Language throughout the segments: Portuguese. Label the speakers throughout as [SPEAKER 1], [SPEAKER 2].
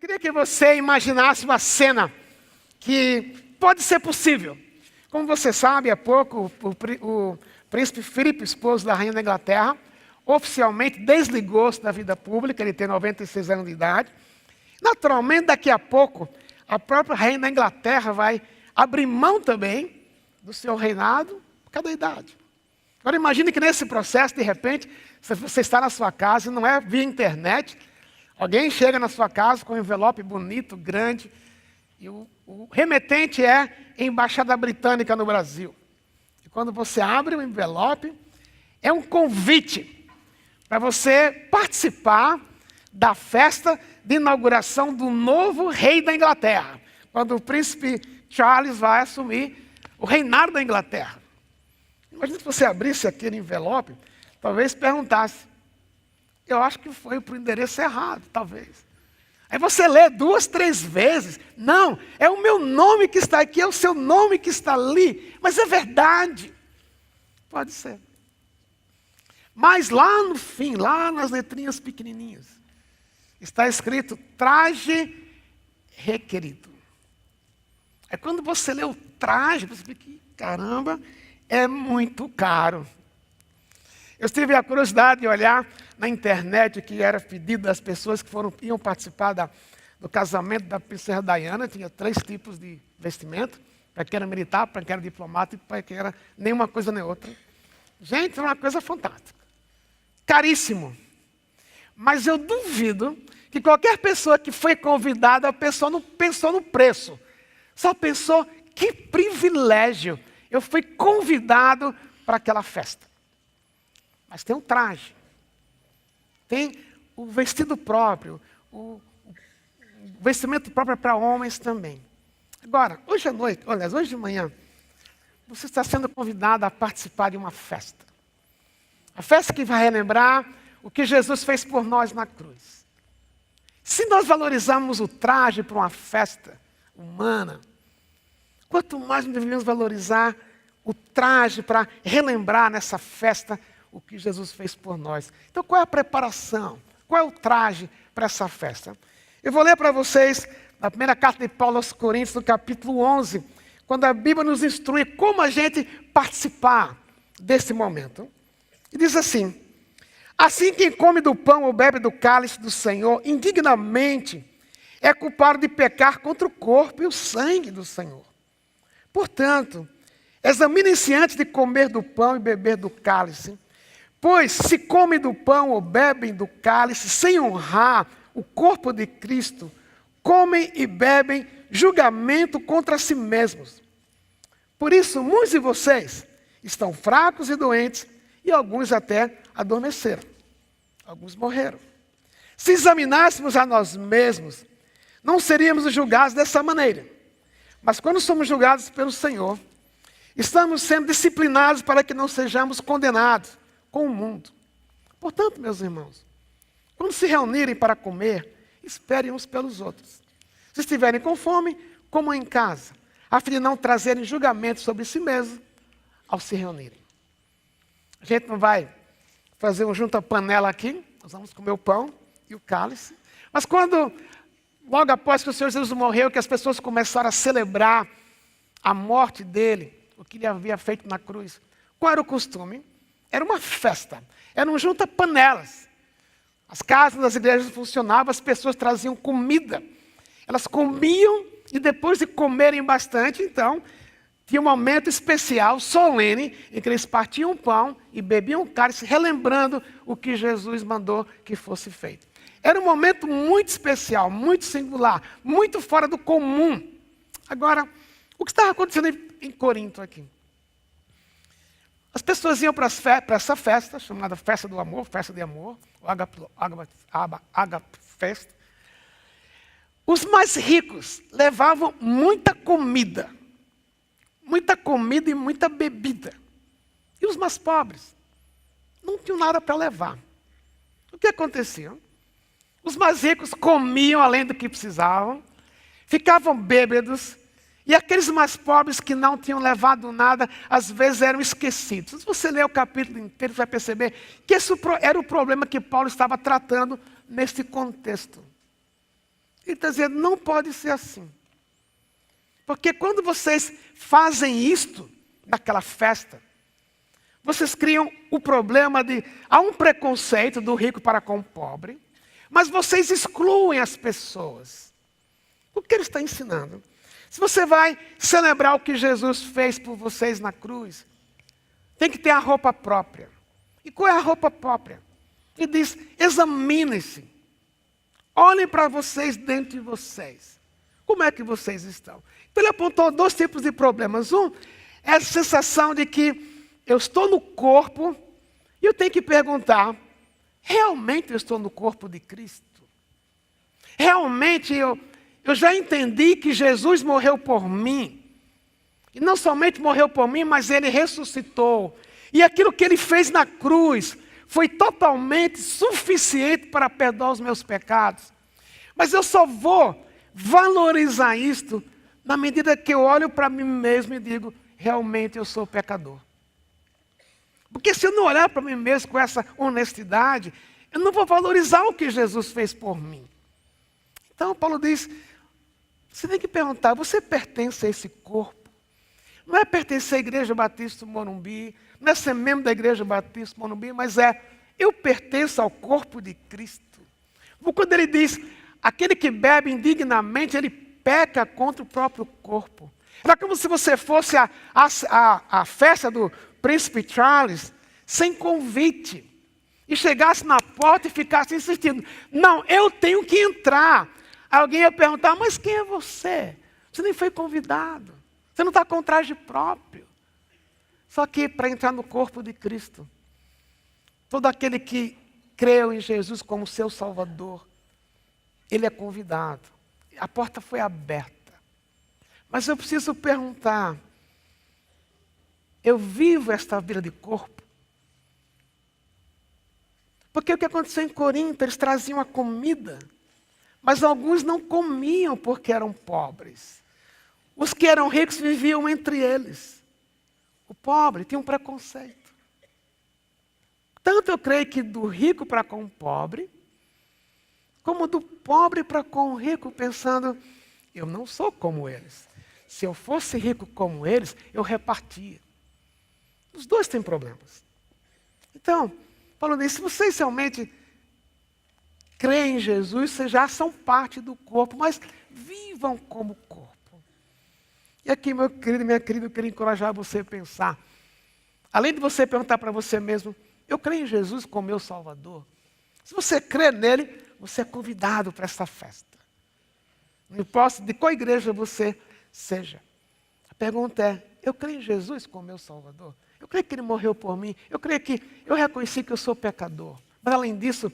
[SPEAKER 1] Queria que você imaginasse uma cena que pode ser possível. Como você sabe, há pouco o príncipe Filipe, esposo da rainha da Inglaterra, oficialmente desligou-se da vida pública, ele tem 96 anos de idade. Naturalmente, daqui a pouco, a própria rainha da Inglaterra vai abrir mão também do seu reinado por causa da idade. Agora imagine que nesse processo, de repente, você está na sua casa, não é via internet, alguém chega na sua casa com um envelope bonito, grande, e o remetente é a Embaixada Britânica no Brasil. E quando você abre o envelope, é um convite para você participar da festa de inauguração do novo rei da Inglaterra, quando o príncipe Charles vai assumir o reinado da Inglaterra. Imagina se você abrisse aquele envelope, talvez perguntasse, eu acho que foi para o endereço errado, talvez. Aí você lê 2, 3 vezes, não, é o meu nome que está aqui, é o seu nome que está ali, mas é verdade. Pode ser. Mas lá no fim, lá nas letrinhas pequenininhas, está escrito traje requerido. É quando você lê o traje, você fica, caramba, é muito caro. Eu tive a curiosidade de olhar na internet o que era pedido das pessoas que iam participar do casamento da princesa Diana. Tinha 3 tipos de vestimento, para quem era militar, para quem era diplomático, para quem era nenhuma coisa nem outra. Gente, é uma coisa fantástica. Caríssimo. Mas eu duvido que qualquer pessoa que foi convidada, a pessoa não pensou no preço. Só pensou, que privilégio. Eu fui convidado para aquela festa. Mas tem um traje. Tem o vestido próprio. O vestimento próprio para homens também. Agora, hoje à noite, aliás, hoje de manhã, você está sendo convidado a participar de uma festa. A festa que vai relembrar o que Jesus fez por nós na cruz. Se nós valorizarmos o traje para uma festa humana, quanto mais nós deveríamos valorizar o traje para relembrar nessa festa o que Jesus fez por nós. Então, qual é a preparação? Qual é o traje para essa festa? Eu vou ler para vocês a primeira carta de Paulo aos Coríntios, no capítulo 11, quando a Bíblia nos instrui como a gente participar desse momento. E diz assim, assim quem come do pão ou bebe do cálice do Senhor indignamente é culpado de pecar contra o corpo e o sangue do Senhor. Portanto, examinem-se antes de comer do pão e beber do cálice, pois se comem do pão ou bebem do cálice sem honrar o corpo de Cristo, comem e bebem julgamento contra si mesmos. Por isso, muitos de vocês estão fracos e doentes, e alguns até adormeceram. Alguns morreram. Se examinássemos a nós mesmos, não seríamos julgados dessa maneira. Mas quando somos julgados pelo Senhor, estamos sendo disciplinados para que não sejamos condenados com o mundo. Portanto, meus irmãos, quando se reunirem para comer, esperem uns pelos outros. Se estiverem com fome, comam em casa, a fim de não trazerem julgamento sobre si mesmos ao se reunirem. A gente não vai fazer um junta-panela aqui, nós vamos comer o pão e o cálice. Mas quando, logo após que o Senhor Jesus morreu, que as pessoas começaram a celebrar a morte dele, o que ele havia feito na cruz, qual era o costume? Era uma festa, era um junta-panelas. As casas das igrejas funcionavam, as pessoas traziam comida. Elas comiam e depois de comerem bastante, então, tinha um momento especial, solene, em que eles partiam o pão e bebiam o cálice, relembrando o que Jesus mandou que fosse feito. Era um momento muito especial, muito singular, muito fora do comum. Agora, o que estava acontecendo em Corinto aqui? As pessoas iam para essa festa, chamada Festa do Amor, Festa de Amor, o Agape Fest. Os mais ricos levavam muita comida e muita bebida. E os mais pobres não tinham nada para levar. O que acontecia? Os mais ricos comiam além do que precisavam, ficavam bêbados, e aqueles mais pobres que não tinham levado nada, às vezes eram esquecidos. Se você ler o capítulo inteiro, você vai perceber que esse era o problema que Paulo estava tratando nesse contexto. Ele está dizendo, não pode ser assim. Porque quando vocês fazem isto, naquela festa, vocês criam o problema de... Há um preconceito do rico para com o pobre, mas vocês excluem as pessoas. O que ele está ensinando? Se você vai celebrar o que Jesus fez por vocês na cruz, tem que ter a roupa própria. E qual é a roupa própria? Ele diz, examinem-se. Olhem para vocês dentro de vocês. Como é que vocês estão? Então ele apontou 2 tipos de problemas. Um é a sensação de que eu estou no corpo e eu tenho que perguntar, realmente eu estou no corpo de Cristo? Realmente eu já entendi que Jesus morreu por mim. E não somente morreu por mim, mas Ele ressuscitou. E aquilo que Ele fez na cruz foi totalmente suficiente para perdoar os meus pecados. Mas eu só vou valorizar isto na medida que eu olho para mim mesmo e digo, realmente eu sou pecador. Porque se eu não olhar para mim mesmo com essa honestidade, eu não vou valorizar o que Jesus fez por mim. Então Paulo diz, você tem que perguntar, você pertence a esse corpo? Não é pertencer à Igreja Batista do Morumbi, não é ser membro da Igreja Batista do Morumbi, mas eu pertenço ao corpo de Cristo. Quando ele diz, aquele que bebe indignamente, ele peca contra o próprio corpo. Era como se você fosse à festa do Príncipe Charles, sem convite, e chegasse na porta e ficasse insistindo, não, eu tenho que entrar. Alguém ia perguntar, mas quem é você? Você nem foi convidado, você não está com traje próprio. Só que para entrar no corpo de Cristo, todo aquele que creu em Jesus como seu Salvador, ele é convidado. A porta foi aberta. Mas eu preciso perguntar, eu vivo esta vida de corpo? Porque o que aconteceu em Corinto, eles traziam a comida, mas alguns não comiam porque eram pobres. Os que eram ricos viviam entre eles. O pobre tinha um preconceito. Tanto eu creio que do rico para com o pobre, como do pobre para com o rico, pensando, eu não sou como eles. Se eu fosse rico como eles, eu repartia. Os dois têm problemas. Então, Paulo diz, se vocês realmente creem em Jesus, vocês já são parte do corpo, mas vivam como corpo. E aqui, meu querido e minha querida, eu queria encorajar você a pensar. Além de você perguntar para você mesmo, eu creio em Jesus como meu Salvador. Se você crê nele, você é convidado para essa festa. Não importa de qual igreja você seja. A pergunta é, eu creio em Jesus como meu Salvador? Eu creio que Ele morreu por mim. Eu creio que eu reconheci que eu sou pecador. Mas além disso,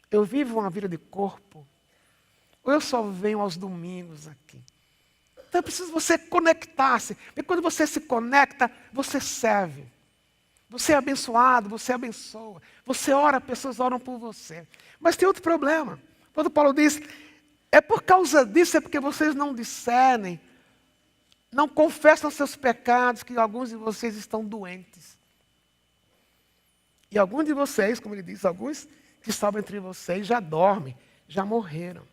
[SPEAKER 1] eu vivo uma vida de corpo. Ou eu só venho aos domingos aqui. Então é preciso você conectar-se. Porque quando você se conecta, você serve. Você é abençoado, você abençoa. Você ora, pessoas oram por você. Mas tem outro problema. Quando Paulo diz, é por causa disso, é porque vocês não discernem, não confessam seus pecados, que alguns de vocês estão doentes. E alguns de vocês, como ele diz, alguns que estavam entre vocês já dormem, já morreram.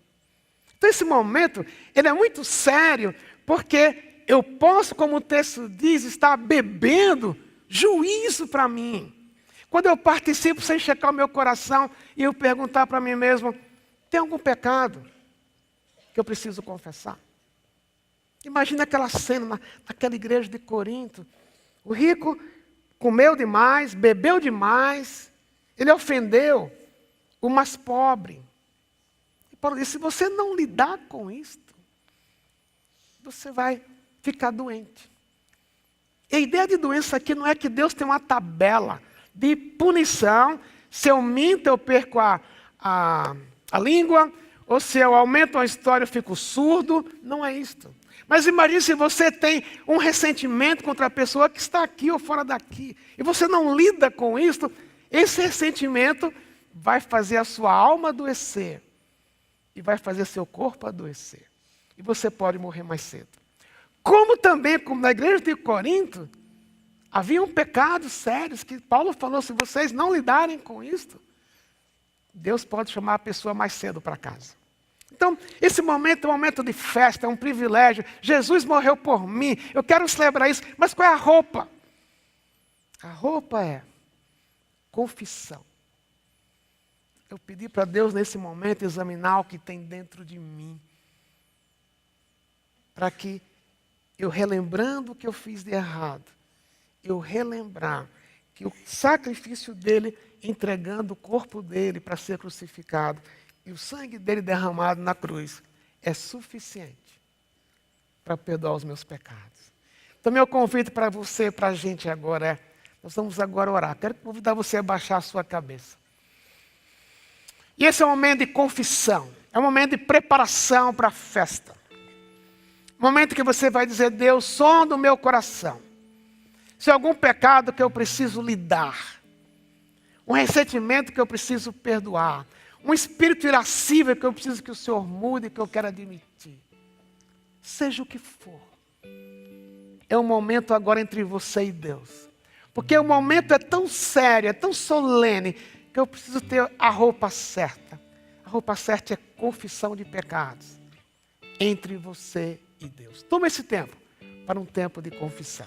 [SPEAKER 1] Então esse momento, ele é muito sério, porque eu posso, como o texto diz, estar bebendo juízo para mim. Quando eu participo sem checar o meu coração e eu perguntar para mim mesmo, tem algum pecado que eu preciso confessar? Imagina aquela cena naquela igreja de Corinto. O rico comeu demais, bebeu demais, ele ofendeu o mais pobre. E Paulo disse, se você não lidar com isto, você vai ficar doente. E a ideia de doença aqui não é que Deus tem uma tabela de punição. Se eu minto, eu perco a língua, ou se eu aumento a história, eu fico surdo. Não é isto. Mas imagine se você tem um ressentimento contra a pessoa que está aqui ou fora daqui, e você não lida com isto, esse ressentimento vai fazer a sua alma adoecer, e vai fazer seu corpo adoecer. E você pode morrer mais cedo. Como também, como na igreja de Corinto, haviam pecados sérios que Paulo falou, se vocês não lidarem com isto, Deus pode chamar a pessoa mais cedo para casa. Então, esse momento é um momento de festa, é um privilégio. Jesus morreu por mim, eu quero celebrar isso. Mas qual é a roupa? A roupa é confissão. Eu pedi para Deus nesse momento examinar o que tem dentro de mim. Para que eu, relembrando o que eu fiz de errado, eu relembrar que o sacrifício dele, entregando o corpo dele para ser crucificado, e o sangue dele derramado na cruz, é suficiente para perdoar os meus pecados. Então, meu convite para você, para a gente agora é, nós vamos agora orar. Quero convidar você a baixar a sua cabeça. E esse é um momento de confissão, é um momento de preparação para a festa. Momento que você vai dizer, Deus, som do meu coração. Se há algum pecado que eu preciso lidar, um ressentimento que eu preciso perdoar, um espírito irascível que eu preciso que o Senhor mude, que eu quero admitir. Seja o que for. É um momento agora entre você e Deus. Porque o momento é tão sério, é tão solene, que eu preciso ter a roupa certa. A roupa certa é confissão de pecados entre você e Deus. Toma esse tempo para um tempo de confissão.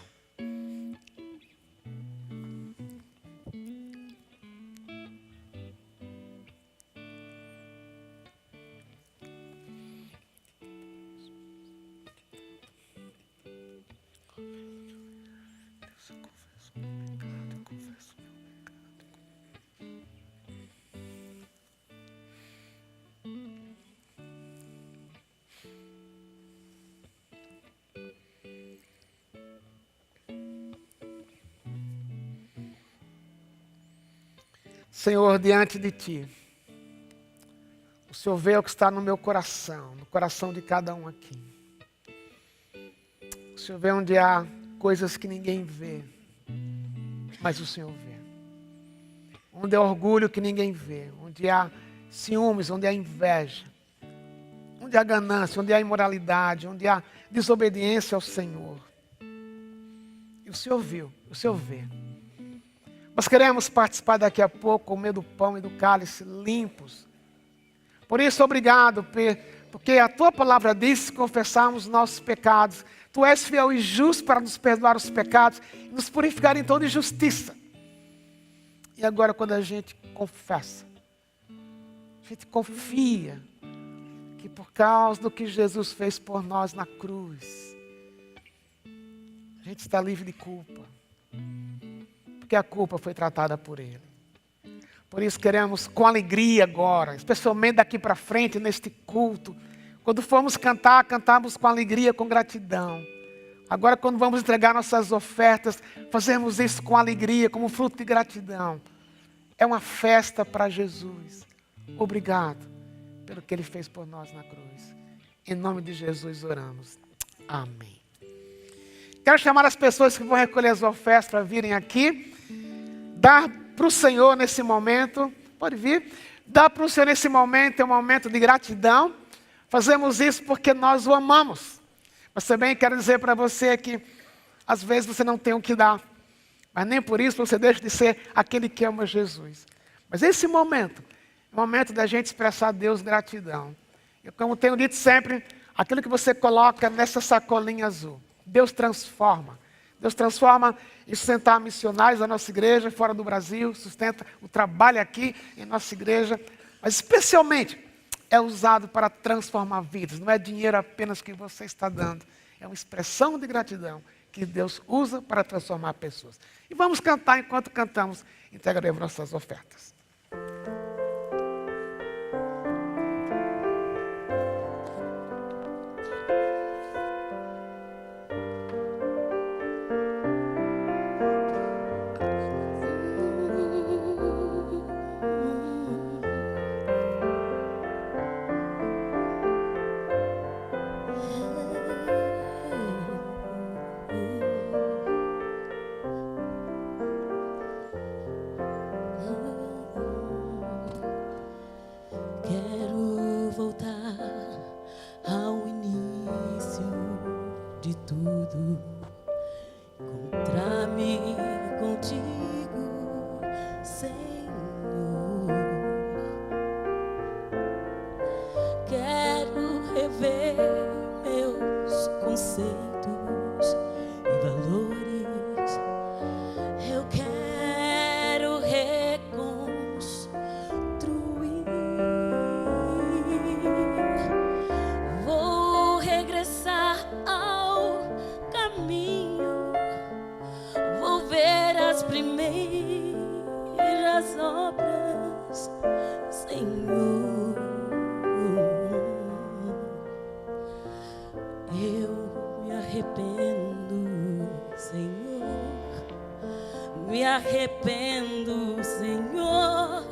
[SPEAKER 1] Senhor, diante de Ti, o Senhor vê o que está no meu coração, no coração de cada um aqui. O Senhor vê onde há coisas que ninguém vê, mas o Senhor vê. Onde há orgulho que ninguém vê, onde há ciúmes, onde há inveja, onde há ganância, onde há imoralidade, onde há desobediência ao Senhor. E o Senhor viu, o Senhor vê. Nós queremos participar daqui a pouco, comer do pão e do cálice limpos. Por isso, obrigado, porque a Tua palavra diz, se confessarmos nossos pecados, Tu és fiel e justo para nos perdoar os pecados e nos purificar em toda injustiça. E agora, quando a gente confessa, a gente confia que por causa do que Jesus fez por nós na cruz, a gente está livre de culpa. Porque a culpa foi tratada por Ele. Por isso queremos com alegria agora, especialmente daqui para frente, neste culto, quando formos cantar, cantamos com alegria, com gratidão. Agora quando vamos entregar nossas ofertas, fazemos isso com alegria, como fruto de gratidão. É uma festa para Jesus. Obrigado pelo que Ele fez por nós na cruz. Em nome de Jesus oramos. Amém. Quero chamar as pessoas que vão recolher as ofertas para virem aqui. Dar para o Senhor nesse momento, pode vir, dar para o Senhor nesse momento é um momento de gratidão. Fazemos isso porque nós o amamos. Mas também quero dizer para você que às vezes você não tem o que dar. Mas nem por isso você deixa de ser aquele que ama Jesus. Mas esse momento é o momento da gente expressar a Deus gratidão. Eu, como tenho dito sempre, aquilo que você coloca nessa sacolinha azul, Deus transforma. Deus transforma e sustentar missionários da nossa igreja fora do Brasil, sustenta o trabalho aqui em nossa igreja, mas especialmente é usado para transformar vidas. Não é dinheiro apenas que você está dando, é uma expressão de gratidão que Deus usa para transformar pessoas. E vamos cantar, enquanto cantamos, entregaremos nossas ofertas.
[SPEAKER 2] arrependo, Senhor. Me arrependo, Senhor.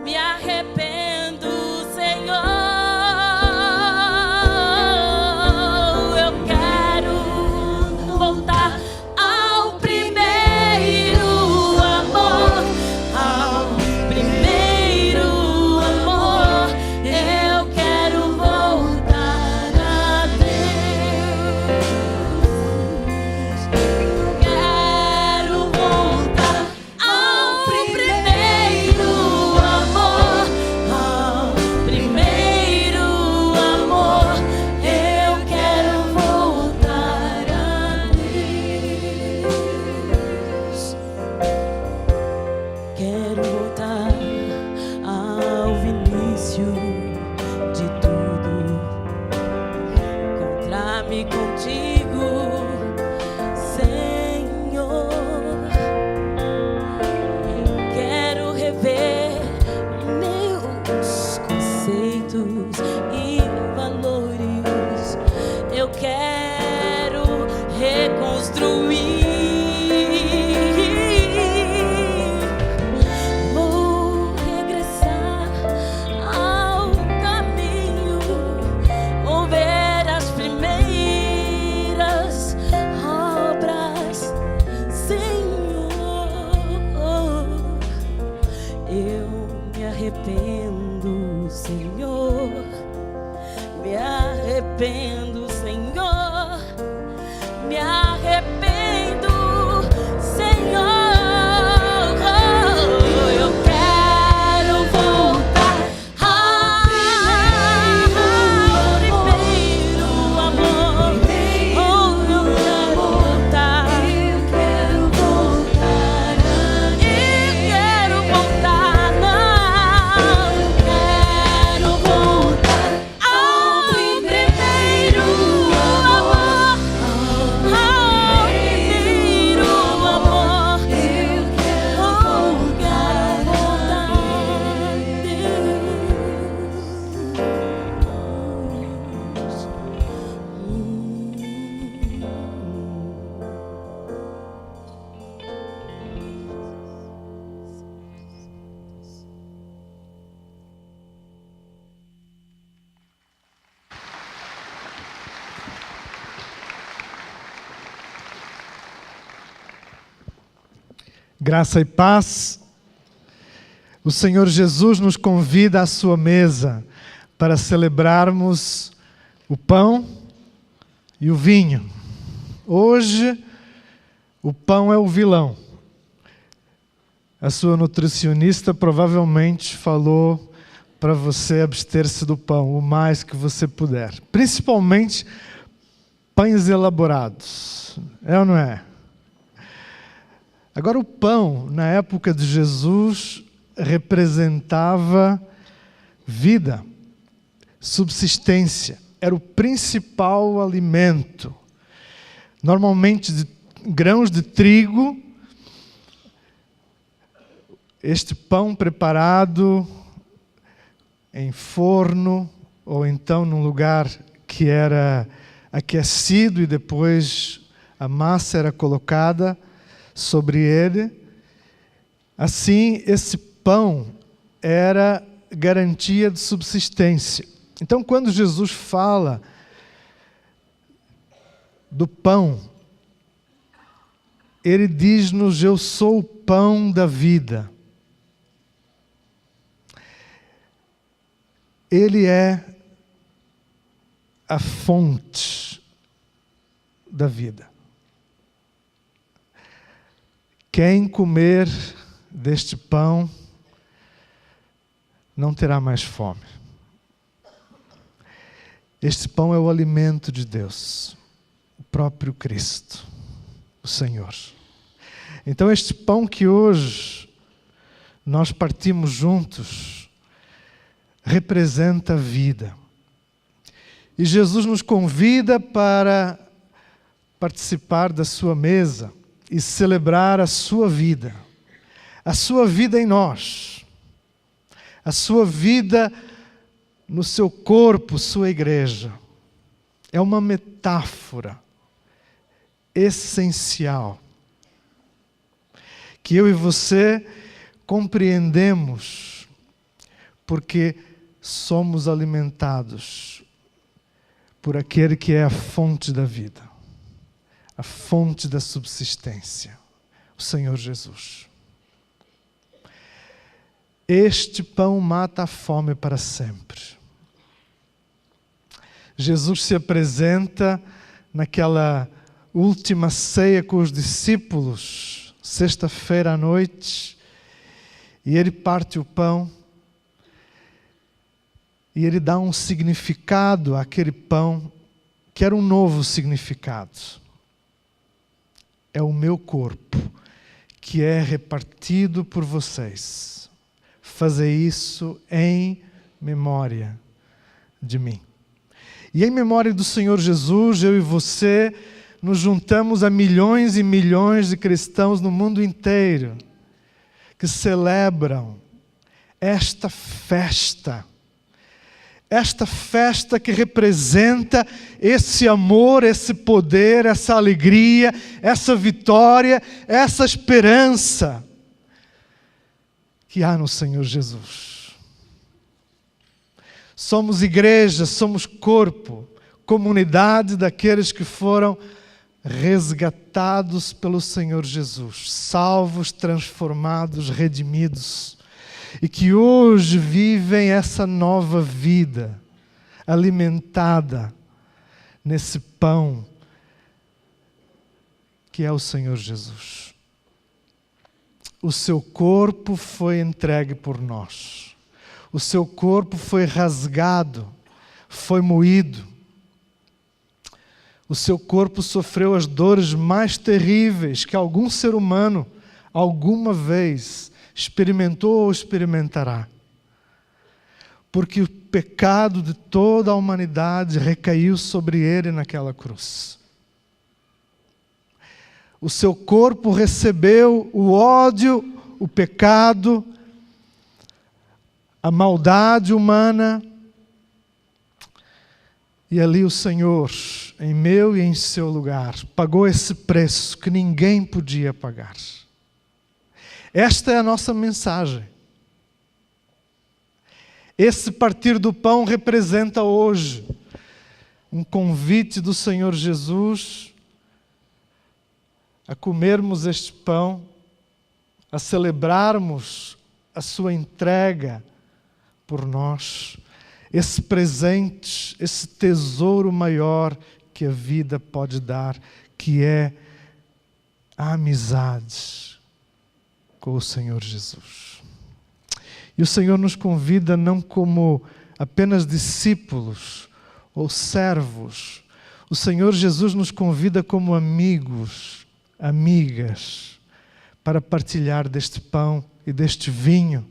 [SPEAKER 2] Me arrependo, Senhor.
[SPEAKER 3] Graça e paz. O Senhor Jesus nos convida à sua mesa para celebrarmos o pão e o vinho. Hoje, o pão é o vilão. A sua nutricionista provavelmente falou para você abster-se do pão o mais que você puder. Principalmente pães elaborados. É ou não é? Agora, o pão, na época de Jesus, representava vida, subsistência. Era o principal alimento. Normalmente de grãos de trigo. Este pão preparado em forno, ou então num lugar que era aquecido e depois a massa era colocada sobre ele. Assim, esse pão era garantia de subsistência. Então, quando Jesus fala do pão, ele diz-nos: eu sou o pão da vida. Ele é a fonte da vida. Quem comer deste pão não terá mais fome. Este pão é o alimento de Deus, o próprio Cristo, o Senhor. Então, este pão que hoje nós partimos juntos representa a vida. E Jesus nos convida para participar da sua mesa e celebrar a sua vida em nós, a sua vida no seu corpo, sua igreja. É uma metáfora essencial que eu e você compreendemos, porque somos alimentados por aquele que é a fonte da vida, a fonte da subsistência, o Senhor Jesus. Este pão mata a fome para sempre. Jesus se apresenta naquela última ceia com os discípulos, sexta-feira à noite, e ele parte o pão e ele dá um significado àquele pão que era um novo significado. É o meu corpo que é repartido por vocês. Fazei isso em memória de mim. E em memória do Senhor Jesus, eu e você nos juntamos a milhões e milhões de cristãos no mundo inteiro que celebram esta festa que representa esse amor, esse poder, essa alegria, essa vitória, essa esperança que há no Senhor Jesus. Somos igreja, somos corpo, comunidade daqueles que foram resgatados pelo Senhor Jesus, salvos, transformados, redimidos, e que hoje vivem essa nova vida, alimentada nesse pão que é o Senhor Jesus. O seu corpo foi entregue por nós. O seu corpo foi rasgado, foi moído. O seu corpo sofreu as dores mais terríveis que algum ser humano alguma vez experimentou ou experimentará. Porque o pecado de toda a humanidade recaiu sobre ele naquela cruz. O seu corpo recebeu o ódio, o pecado, a maldade humana. E ali o Senhor, em meu e em seu lugar, pagou esse preço que ninguém podia pagar. Esta é a nossa mensagem. Esse partir do pão representa hoje um convite do Senhor Jesus a comermos este pão, a celebrarmos a sua entrega por nós, esse presente, esse tesouro maior que a vida pode dar, que é a amizade com o Senhor Jesus. E o Senhor nos convida não como apenas discípulos ou servos. O Senhor Jesus nos convida como amigos, amigas, para partilhar deste pão e deste vinho.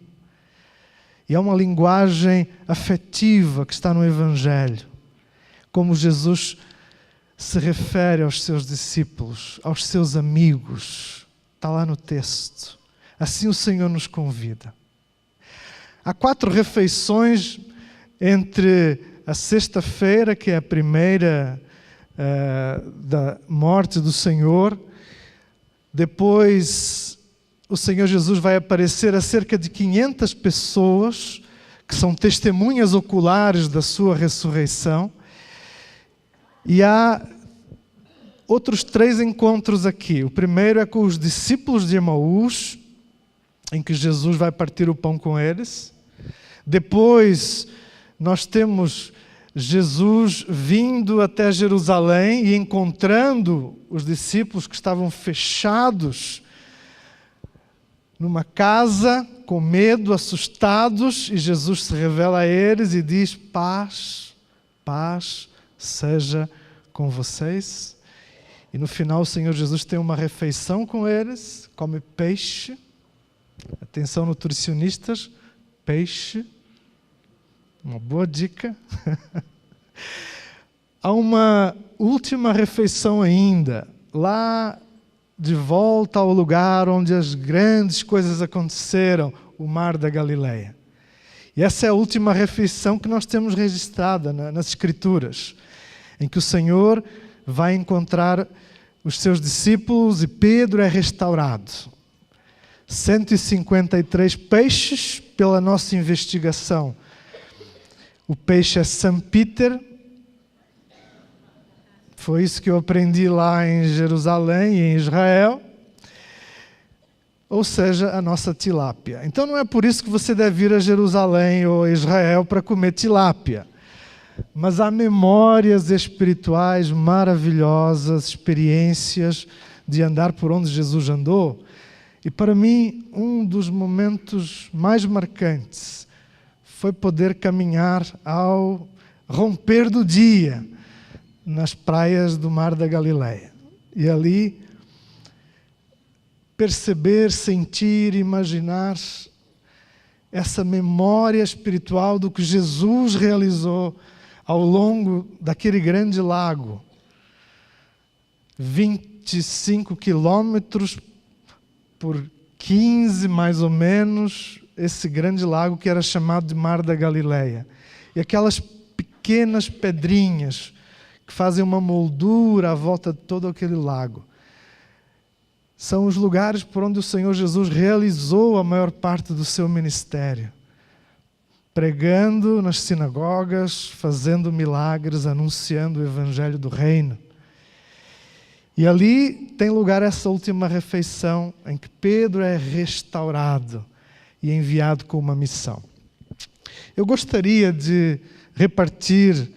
[SPEAKER 3] E é uma linguagem afetiva que está no Evangelho. Como Jesus se refere aos seus discípulos, aos seus amigos. Está lá no texto. Assim o Senhor nos convida. Há 4 refeições entre a sexta-feira, que é a primeira da morte do Senhor. Depois, o Senhor Jesus vai aparecer a cerca de 500 pessoas, que são testemunhas oculares da sua ressurreição. E há outros 3 encontros aqui. O primeiro é com os discípulos de Emaús, em que Jesus vai partir o pão com eles. Depois, nós temos Jesus vindo até Jerusalém e encontrando os discípulos que estavam fechados numa casa, com medo, assustados, e Jesus se revela a eles e diz: paz, paz seja com vocês. E no final o Senhor Jesus tem uma refeição com eles, come peixe. Atenção, nutricionistas, peixe, uma boa dica. Há uma última refeição ainda, lá de volta ao lugar onde as grandes coisas aconteceram, o Mar da Galileia. E essa é a última refeição que nós temos registrada nas Escrituras, em que o Senhor vai encontrar os seus discípulos e Pedro é restaurado. 153 peixes pela nossa investigação. O peixe é St. Peter. Foi isso que eu aprendi lá em Jerusalém, em Israel. Ou seja, a nossa tilápia. Então não é por isso que você deve ir a Jerusalém ou a Israel para comer tilápia. Mas há memórias espirituais maravilhosas, experiências de andar por onde Jesus andou. E para mim, um dos momentos mais marcantes foi poder caminhar ao romper do dia nas praias do Mar da Galileia. E ali perceber, sentir, imaginar essa memória espiritual do que Jesus realizou ao longo daquele grande lago. 25 quilômetros por 15, mais ou menos, esse grande lago que era chamado de Mar da Galileia. E aquelas pequenas pedrinhas que fazem uma moldura à volta de todo aquele lago. São os lugares por onde o Senhor Jesus realizou a maior parte do seu ministério. Pregando nas sinagogas, fazendo milagres, anunciando o evangelho do reino. E ali tem lugar essa última refeição em que Pedro é restaurado e enviado com uma missão. Eu gostaria de repartir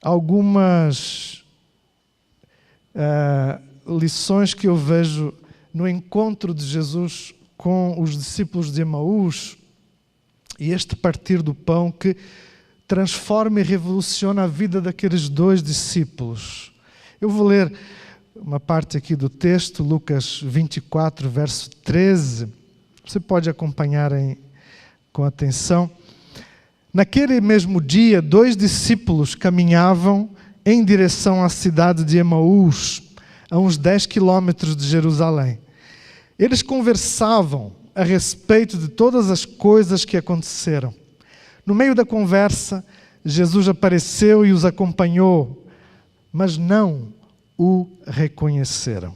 [SPEAKER 3] algumas lições que eu vejo no encontro de Jesus com os discípulos de Emaús e este partir do pão que transforma e revoluciona a vida daqueles dois discípulos. Eu vou ler uma parte aqui do texto, Lucas 24, verso 13. Você pode acompanhar com atenção. Naquele mesmo dia, 2 discípulos caminhavam em direção à cidade de Emaús, a uns 10 quilômetros de Jerusalém. Eles conversavam a respeito de todas as coisas que aconteceram. No meio da conversa, Jesus apareceu e os acompanhou, mas não o reconheceram.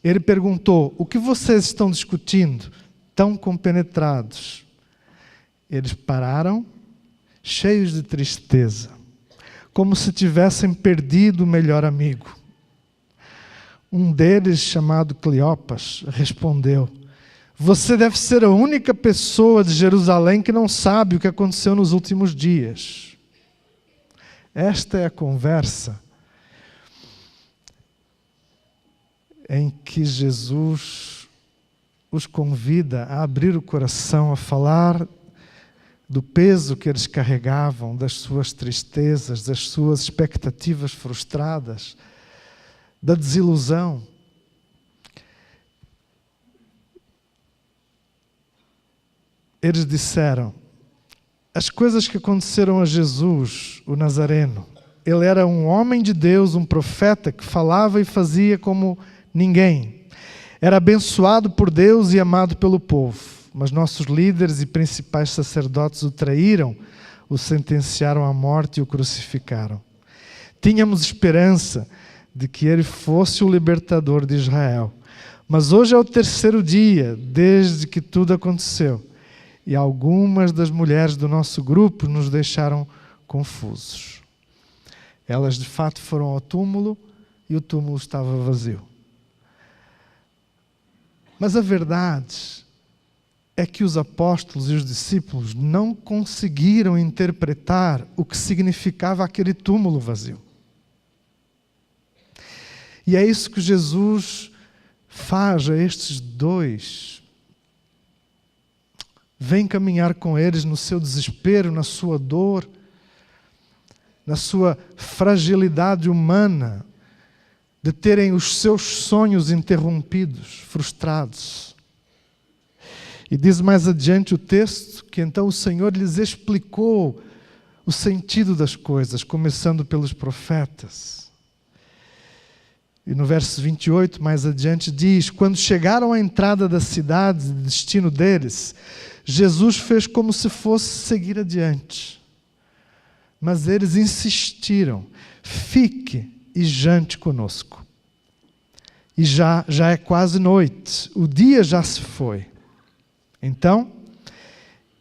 [SPEAKER 3] Ele perguntou: o que vocês estão discutindo, tão compenetrados? Eles pararam, cheios de tristeza, como se tivessem perdido o melhor amigo. Um deles, chamado Cleopas, respondeu: você deve ser a única pessoa de Jerusalém que não sabe o que aconteceu nos últimos dias. Esta é a conversa em que Jesus os convida a abrir o coração, a falar do peso que eles carregavam, das suas tristezas, das suas expectativas frustradas, da desilusão. Eles disseram: as coisas que aconteceram a Jesus, o Nazareno, ele era um homem de Deus, um profeta que falava e fazia como ninguém. Era abençoado por Deus e amado pelo povo. Mas nossos líderes e principais sacerdotes o traíram, o sentenciaram à morte e o crucificaram. Tínhamos esperança de que ele fosse o libertador de Israel. Mas hoje é o 3º dia desde que tudo aconteceu. E algumas das mulheres do nosso grupo nos deixaram confusos. Elas de fato foram ao túmulo e o túmulo estava vazio. Mas a verdade é que os apóstolos e os discípulos não conseguiram interpretar o que significava aquele túmulo vazio. E é isso que Jesus faz a estes dois. Vem caminhar com eles no seu desespero, na sua dor, na sua fragilidade humana, de terem os seus sonhos interrompidos, frustrados. E diz mais adiante o texto que então o Senhor lhes explicou o sentido das coisas, começando pelos profetas. E no verso 28, mais adiante, diz: quando chegaram à entrada da cidade, de destino deles, Jesus fez como se fosse seguir adiante. Mas eles insistiram: fique e jante conosco. E já é quase noite, o dia já se foi. Então,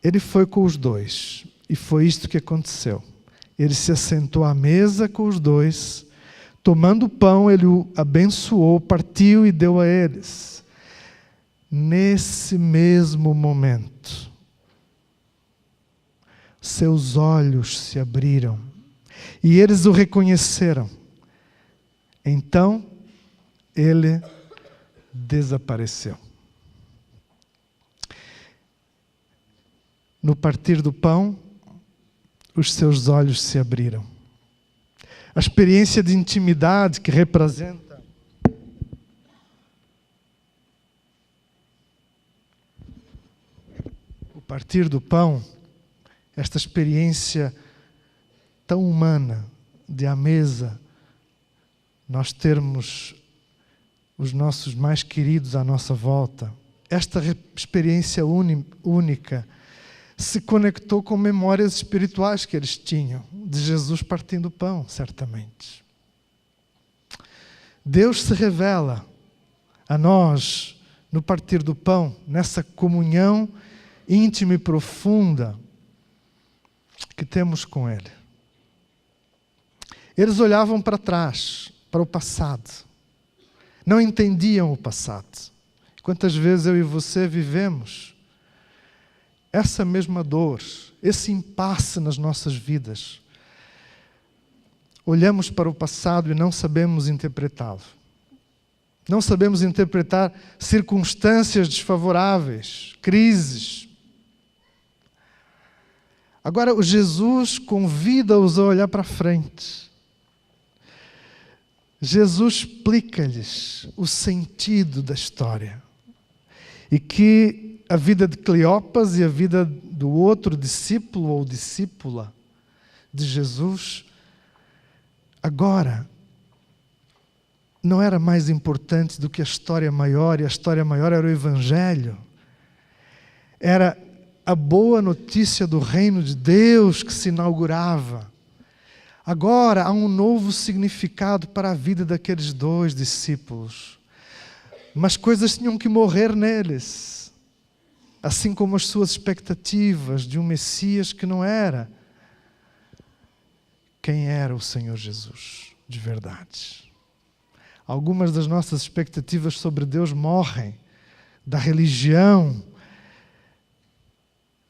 [SPEAKER 3] ele foi com os dois, e foi isto que aconteceu. Ele se assentou à mesa com os dois, tomando o pão, ele o abençoou, partiu e deu a eles. Nesse mesmo momento, seus olhos se abriram, e eles o reconheceram. Então, ele desapareceu. No partir do pão, os seus olhos se abriram. A experiência de intimidade que representa o partir do pão, esta experiência tão humana de à mesa nós termos os nossos mais queridos à nossa volta, esta experiência única se conectou com memórias espirituais que eles tinham, de Jesus partindo o pão, certamente. Deus se revela a nós no partir do pão, nessa comunhão íntima e profunda que temos com Ele. Eles olhavam para trás, para o passado. Não entendiam o passado. Quantas vezes eu e você vivemos essa mesma dor, esse impasse nas nossas vidas. Olhamos para o passado e não sabemos interpretá-lo. Não sabemos interpretar circunstâncias desfavoráveis, crises. Agora, o Jesus convida-os a olhar para frente. Jesus explica-lhes o sentido da história. E que a vida de Cleopas e a vida do outro discípulo ou discípula de Jesus, agora, não era mais importante do que a história maior, e a história maior era o Evangelho. Era a boa notícia do reino de Deus que se inaugurava. Agora há um novo significado para a vida daqueles dois discípulos. Mas coisas tinham que morrer neles. Assim como as suas expectativas de um Messias que não era quem era o Senhor Jesus, de verdade. Algumas das nossas expectativas sobre Deus morrem da religião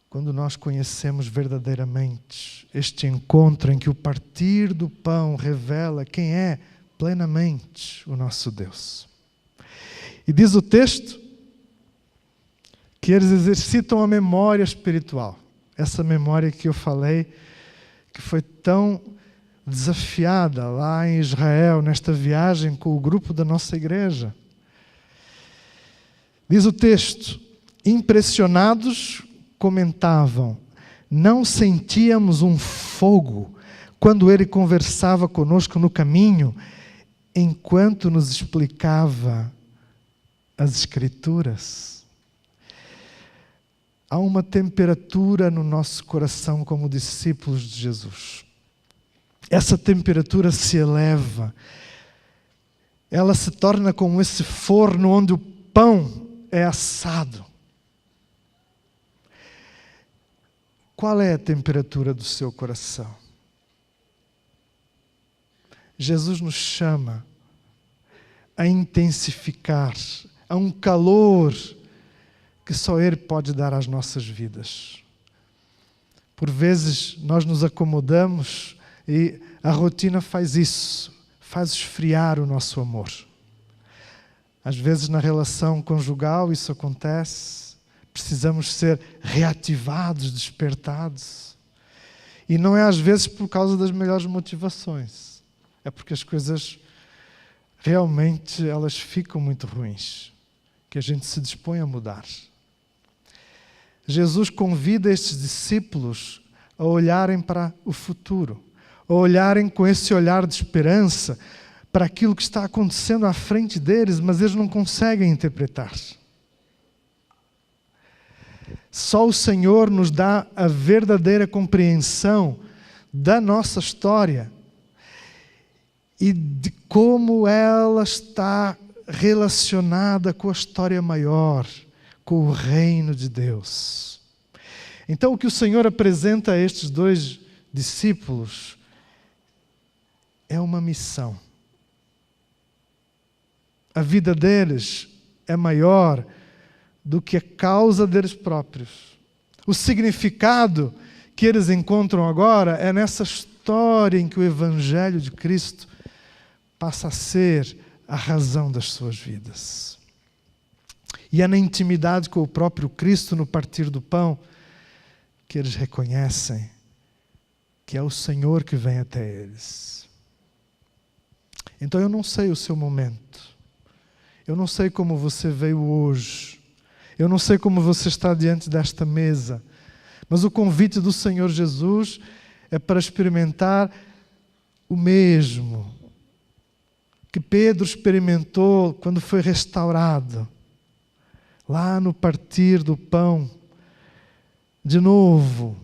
[SPEAKER 3] quando nós conhecemos verdadeiramente este encontro em que o partir do pão revela quem é plenamente o nosso Deus. E diz o texto que eles exercitam a memória espiritual. Essa memória que eu falei, que foi tão desafiada lá em Israel, nesta viagem com o grupo da nossa igreja. Diz o texto, impressionados, comentavam, não sentíamos um fogo quando ele conversava conosco no caminho, enquanto nos explicava as Escrituras. Há uma temperatura no nosso coração como discípulos de Jesus. Essa temperatura se eleva. Ela se torna como esse forno onde o pão é assado. Qual é a temperatura do seu coração? Jesus nos chama a intensificar, a um calor que só Ele pode dar às nossas vidas. Por vezes nós nos acomodamos e a rotina faz isso, faz esfriar o nosso amor. Às vezes na relação conjugal isso acontece, precisamos ser reativados, despertados. E não é às vezes por causa das melhores motivações, é porque as coisas realmente elas ficam muito ruins, que a gente se dispõe a mudar. Jesus convida estes discípulos a olharem para o futuro, a olharem com esse olhar de esperança para aquilo que está acontecendo à frente deles, mas eles não conseguem interpretar. Só o Senhor nos dá a verdadeira compreensão da nossa história. e de como ela está relacionada com a história maior, com o reino de Deus. Então, o que o Senhor apresenta a estes dois discípulos é uma missão. A vida deles é maior do que a causa deles próprios. O significado que eles encontram agora é nessa história em que o Evangelho de Cristo passa a ser a razão das suas vidas. E é na intimidade com o próprio Cristo, no partir do pão, que eles reconhecem que é o Senhor que vem até eles. Então eu não sei o seu momento. Eu não sei como você veio hoje. Eu não sei como você está diante desta mesa. Mas o convite do Senhor Jesus é para experimentar o mesmo que Pedro experimentou quando foi restaurado. Lá no partir do pão, de novo,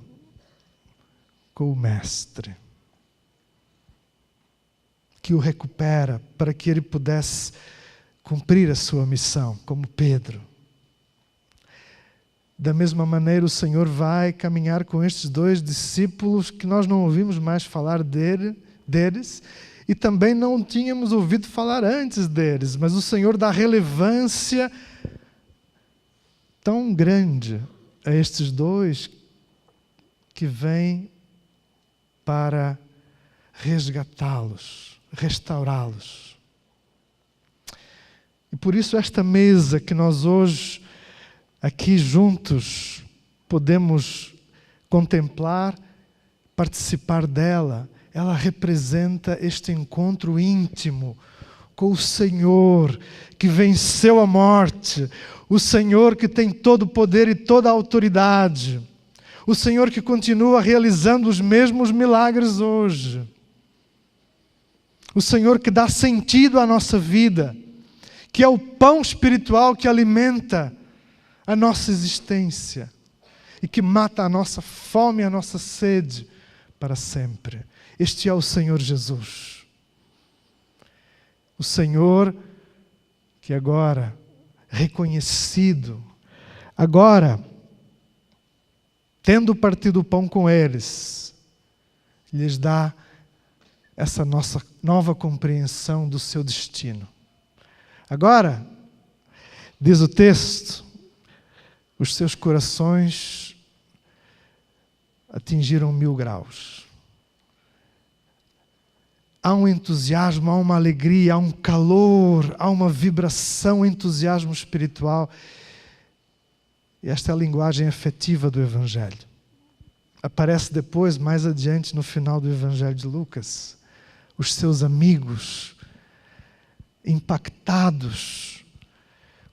[SPEAKER 3] com o Mestre, que o recupera para que ele pudesse cumprir a sua missão, como Pedro. Da mesma maneira, o Senhor vai caminhar com estes dois discípulos que nós não ouvimos mais falar deles e também não tínhamos ouvido falar antes deles, mas o Senhor dá relevância tão grande a estes dois que vêm para resgatá-los, restaurá-los. E por isso esta mesa que nós hoje, aqui juntos, podemos contemplar, participar dela, ela representa este encontro íntimo com o Senhor que venceu a morte, o Senhor que tem todo o poder e toda a autoridade, o Senhor que continua realizando os mesmos milagres hoje, o Senhor que dá sentido à nossa vida, que é o pão espiritual que alimenta a nossa existência e que mata a nossa fome e a nossa sede para sempre. Este é o Senhor Jesus. O Senhor que agora, reconhecido, agora, tendo partido o pão com eles, lhes dá essa nossa nova compreensão do seu destino. Agora, diz o texto, os seus corações atingiram 1000 graus. Há um entusiasmo, há uma alegria, há um calor, há uma vibração, entusiasmo espiritual. E esta é a linguagem afetiva do Evangelho. Aparece depois, mais adiante, no final do Evangelho de Lucas, os seus amigos impactados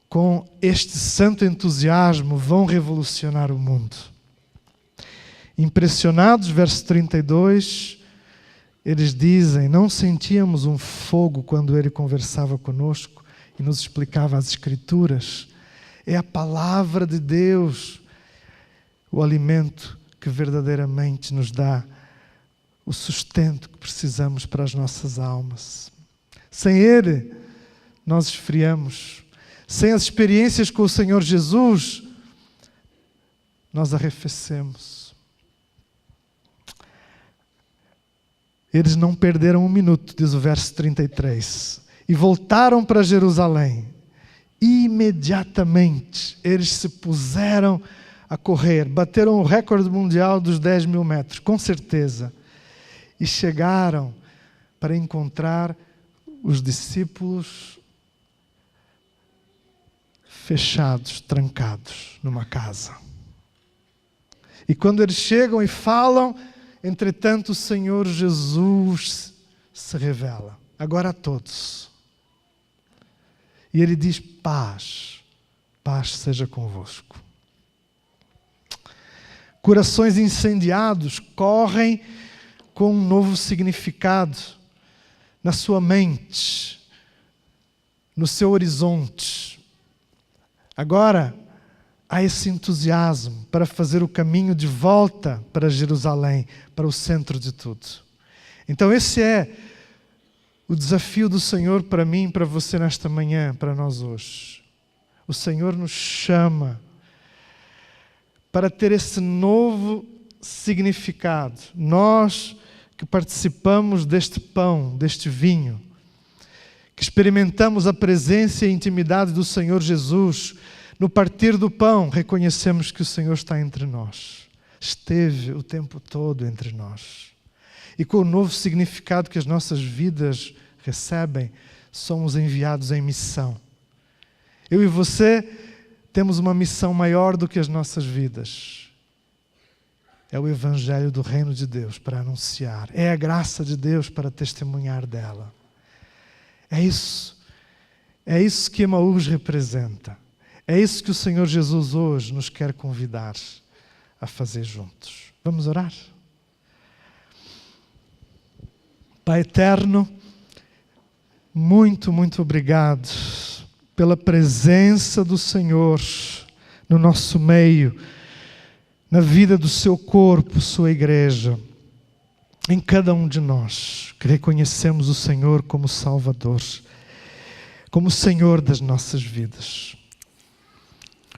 [SPEAKER 3] com este santo entusiasmo vão revolucionar o mundo. Impressionados, verso 32, eles dizem, não sentíamos um fogo quando ele conversava conosco e nos explicava as Escrituras. É a palavra de Deus, o alimento que verdadeiramente nos dá o sustento que precisamos para as nossas almas. Sem ele, nós esfriamos. Sem as experiências com o Senhor Jesus, nós arrefecemos. Eles não perderam um minuto, diz o verso 33, e voltaram para Jerusalém. Imediatamente, eles se puseram a correr, bateram o recorde mundial dos 10.000 metros, com certeza, e chegaram para encontrar os discípulos fechados, trancados numa casa. E quando eles chegam e falam, entretanto o Senhor Jesus se revela, agora a todos. E ele diz, paz, paz seja convosco. Corações incendiados correm com um novo significado na sua mente, no seu horizonte. Agora, há esse entusiasmo para fazer o caminho de volta para Jerusalém, para o centro de tudo. Então esse é O desafio do Senhor para mim e para você nesta manhã, para nós hoje. O Senhor nos chama para ter esse novo significado. Nós que participamos deste pão, deste vinho, que experimentamos a presença e a intimidade do Senhor Jesus, no partir do pão, reconhecemos que o Senhor está entre nós. Esteve o tempo todo entre nós. E com o novo significado que as nossas vidas recebem, somos enviados em missão. Eu e você temos uma missão maior do que as nossas vidas. É o Evangelho do Reino de Deus para anunciar. É a graça de Deus para testemunhar dela. É isso que Emaús representa. É isso que o Senhor Jesus hoje nos quer convidar a fazer juntos. Vamos orar? Pai eterno, muito, muito obrigado pela presença do Senhor no nosso meio, na vida do seu corpo, sua igreja, em cada um de nós, que reconhecemos o Senhor como Salvador, como Senhor das nossas vidas.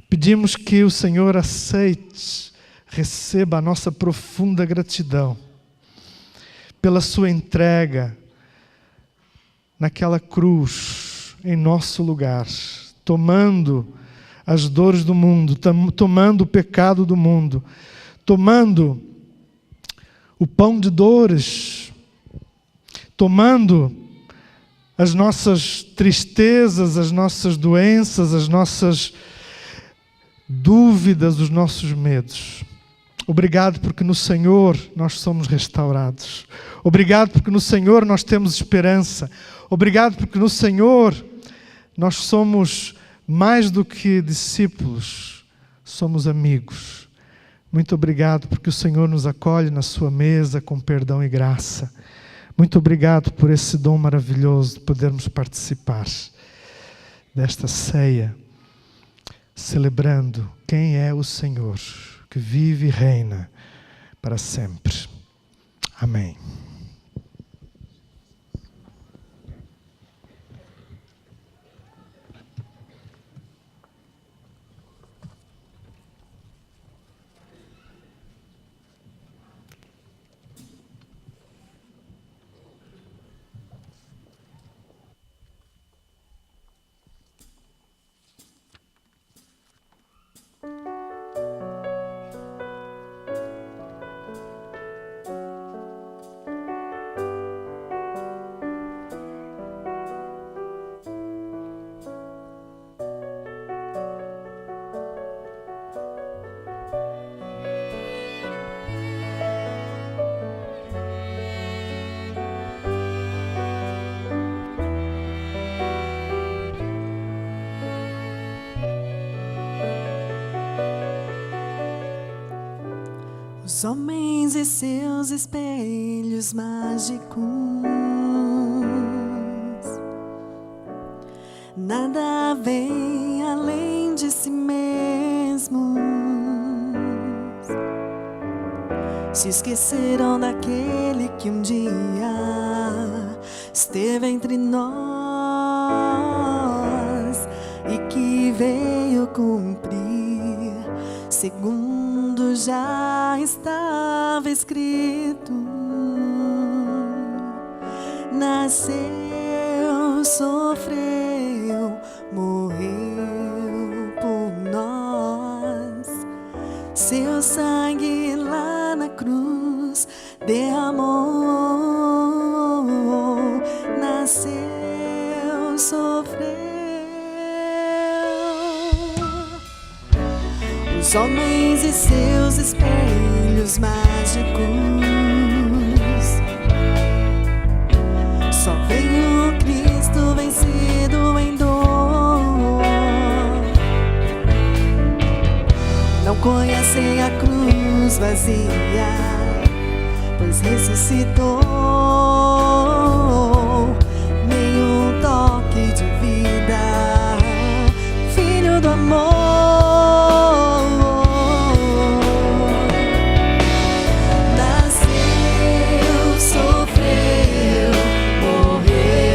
[SPEAKER 3] Pedimos que o Senhor aceite, receba a nossa profunda gratidão pela sua entrega naquela cruz, em nosso lugar, tomando as dores do mundo, tomando o pecado do mundo, tomando o pão de dores, tomando as nossas tristezas, as nossas doenças, as nossas dúvidas, os nossos medos. Obrigado porque no Senhor nós somos restaurados. Obrigado porque no Senhor nós temos esperança. Obrigado porque no Senhor nós somos mais do que discípulos, somos amigos. Muito obrigado porque o Senhor nos acolhe na sua mesa com perdão e graça. Muito obrigado por esse dom maravilhoso de podermos participar desta ceia, celebrando quem é o Senhor, que vive e reina para sempre. Amém.
[SPEAKER 4] Os homens e seus espelhos mágicos, nada vem além de si mesmos. Se esqueceram daquele que um dia esteve entre nós e que veio cumprir segundo já estava escrito. Nasceu, sofreu, morreu por nós. Seu sangue lá na cruz derramou. Nasceu, sofreu. Os homens e seus espelhos mágicos, só veio Cristo vencido em dor. Não conhecem a cruz vazia, pois ressuscitou. Nenhum toque de vida, Filho do amor. Nasceu, sofreu, morreu.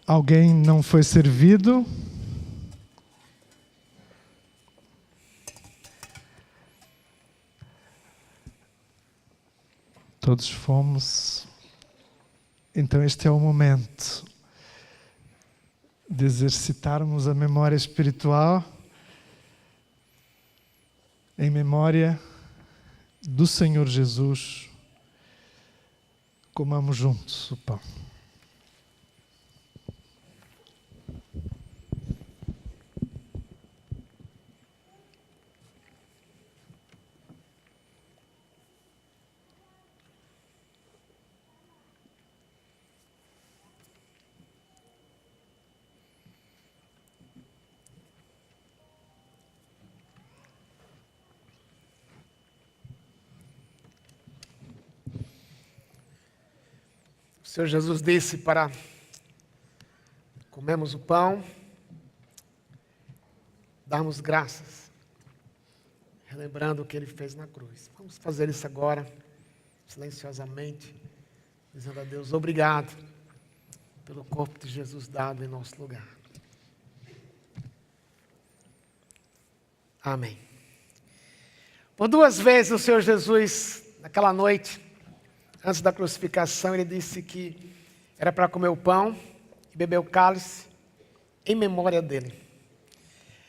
[SPEAKER 3] Alguém não foi servido? Todos fomos. Então este é o momento de exercitarmos a memória espiritual em memória do Senhor Jesus. Comamos juntos o pão.
[SPEAKER 1] O Senhor Jesus disse para comermos o pão, darmos graças, relembrando o que Ele fez na cruz. Vamos fazer isso agora, silenciosamente, dizendo a Deus, obrigado pelo corpo de Jesus dado em nosso lugar. Amém. Por 2 vezes o Senhor Jesus, naquela noite, antes da crucificação, Ele disse que era para comer o pão e beber o cálice em memória dEle.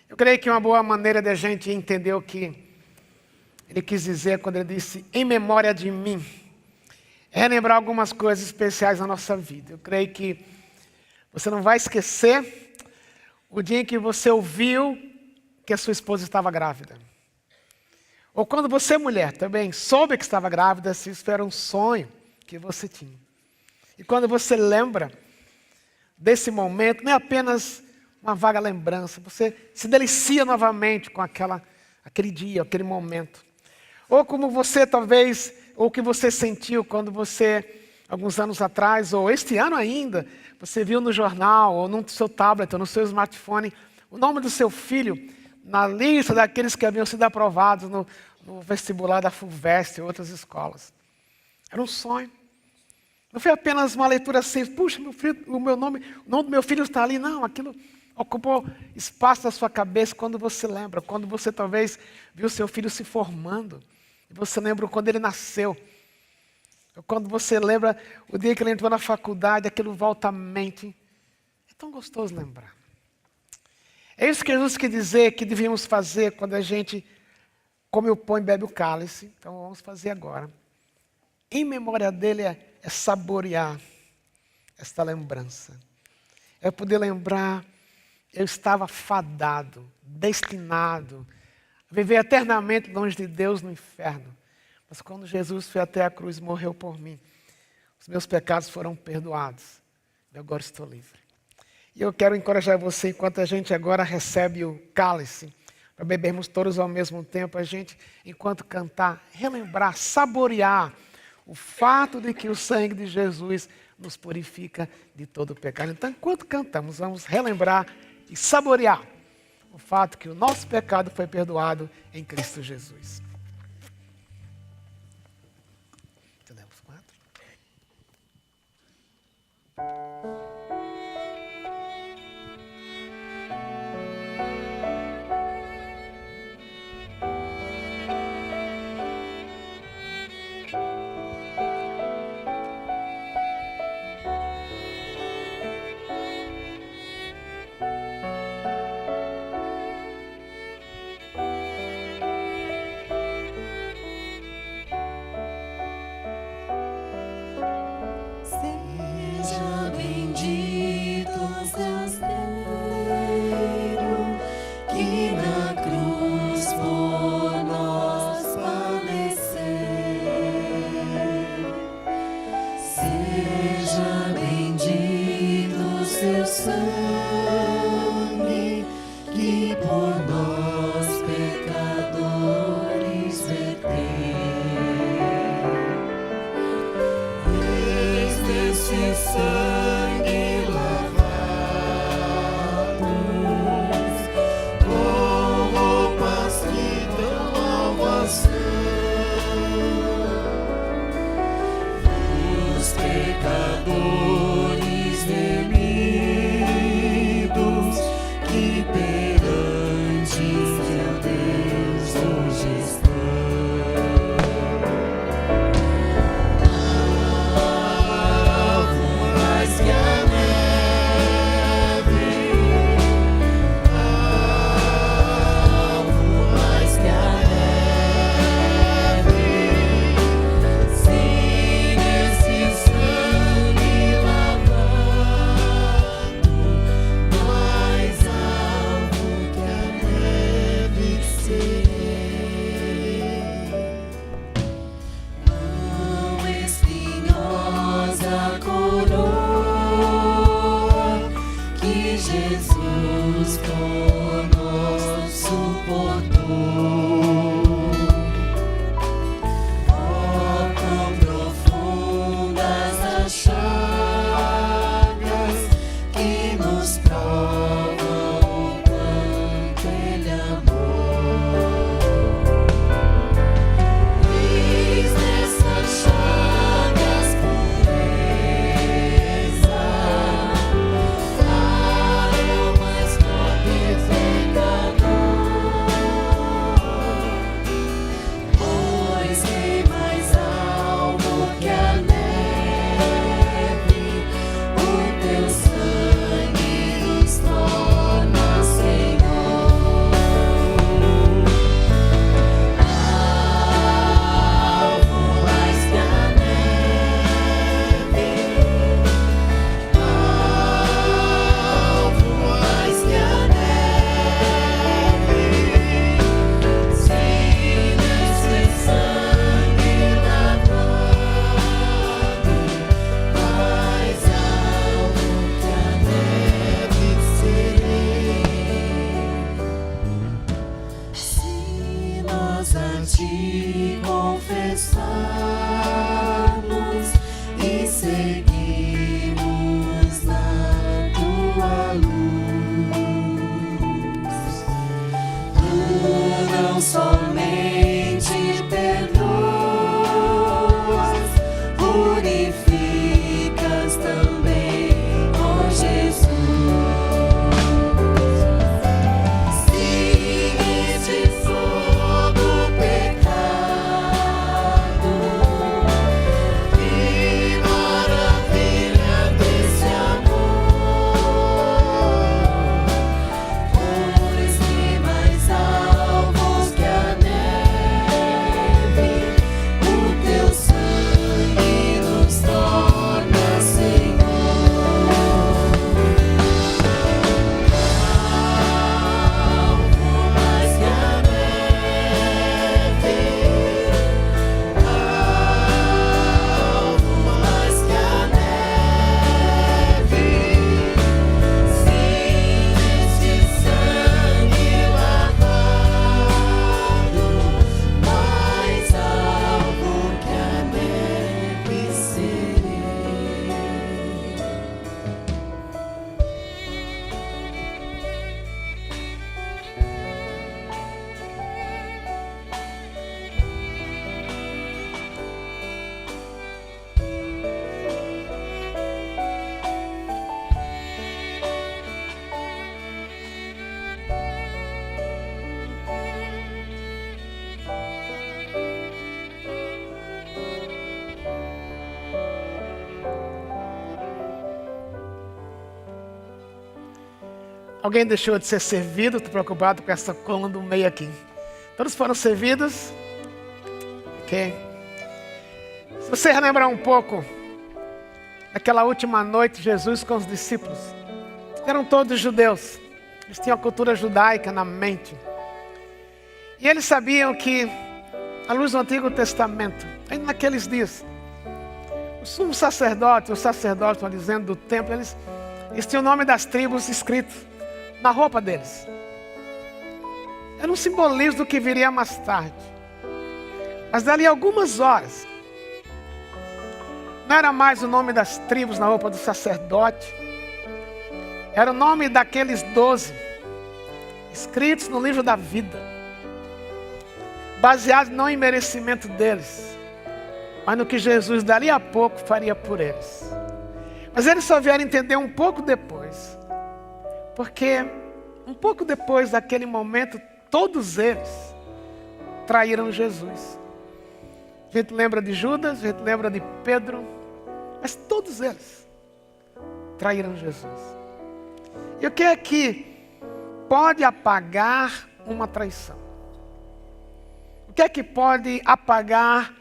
[SPEAKER 1] Eu creio que uma boa maneira de a gente entender o que Ele quis dizer quando Ele disse em memória de mim, é relembrar algumas coisas especiais na nossa vida. Eu creio que você não vai esquecer o dia em que você ouviu que a sua esposa estava grávida. Ou quando você, mulher, também soube que estava grávida, se isso era um sonho que você tinha. E quando você lembra desse momento, não é apenas uma vaga lembrança, você se delicia novamente com aquele dia, aquele momento. Ou como você talvez, ou o que você sentiu quando você, alguns anos atrás, ou este ano ainda, você viu no jornal, ou no seu tablet, ou no seu smartphone, o nome do seu filho na lista daqueles que haviam sido aprovados no vestibular da FUVEST e outras escolas. Era um sonho. Não foi apenas uma leitura assim, puxa, o nome do meu filho está ali. Não, aquilo ocupou espaço na sua cabeça quando você lembra, quando você talvez viu seu filho se formando, e você lembra quando ele nasceu. Ou quando você lembra o dia que ele entrou na faculdade, aquilo volta à mente. É tão gostoso lembrar. É isso que Jesus quer dizer que devíamos fazer quando a gente come o pão e bebe o cálice. Então vamos fazer agora. Em memória dele é saborear esta lembrança. É poder lembrar, eu estava fadado, destinado a viver eternamente longe de Deus no inferno. Mas quando Jesus foi até a cruz e morreu por mim, os meus pecados foram perdoados. E agora estou livre. E eu quero encorajar você, enquanto a gente agora recebe o cálice, para bebermos todos ao mesmo tempo, a gente, enquanto cantar, relembrar, saborear o fato de que o sangue de Jesus nos purifica de todo o pecado. Então, enquanto cantamos, vamos relembrar e saborear o fato que o nosso pecado foi perdoado em Cristo Jesus. Entendemos? 4. Alguém deixou de ser servido? Estou preocupado com essa coluna do meio aqui. Todos foram servidos? Ok. Se você relembrar um pouco, naquela última noite, Jesus com os discípulos, eram todos judeus. Eles tinham a cultura judaica na mente. E eles sabiam que, à luz do Antigo Testamento, ainda naqueles dias, o sumo sacerdote, os sacerdotes, estão dizendo, do templo, eles tinham o nome das tribos escrito na roupa deles. Era um simbolismo do que viria mais tarde. Mas dali a algumas horas, não era mais o nome das tribos na roupa do sacerdote, era o nome daqueles 12, escritos no livro da vida, baseados não em merecimento deles, mas no que Jesus dali a pouco faria por eles. Mas eles só vieram entender um pouco depois, porque um pouco depois daquele momento, todos eles traíram Jesus. A gente lembra de Judas, a gente lembra de Pedro, mas todos eles traíram Jesus. E o que é que pode apagar uma traição? O que é que pode apagar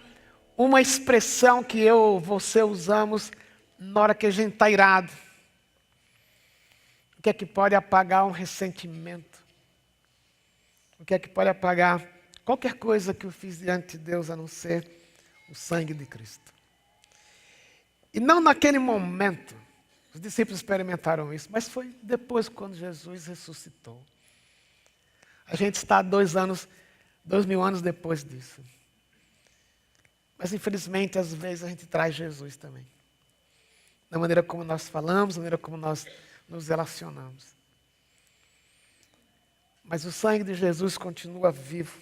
[SPEAKER 1] uma expressão que eu ou você usamos na hora que a gente está irado? O que é que pode apagar um ressentimento? O que é que pode apagar qualquer coisa que eu fiz diante de Deus a não ser o sangue de Cristo? E não naquele momento, os discípulos experimentaram isso, mas foi depois quando Jesus ressuscitou. A gente está 2000 anos depois disso. Mas infelizmente, às vezes a gente traz Jesus também. Da maneira como nós falamos, da maneira como nós nos relacionamos. Mas o sangue de Jesus continua vivo,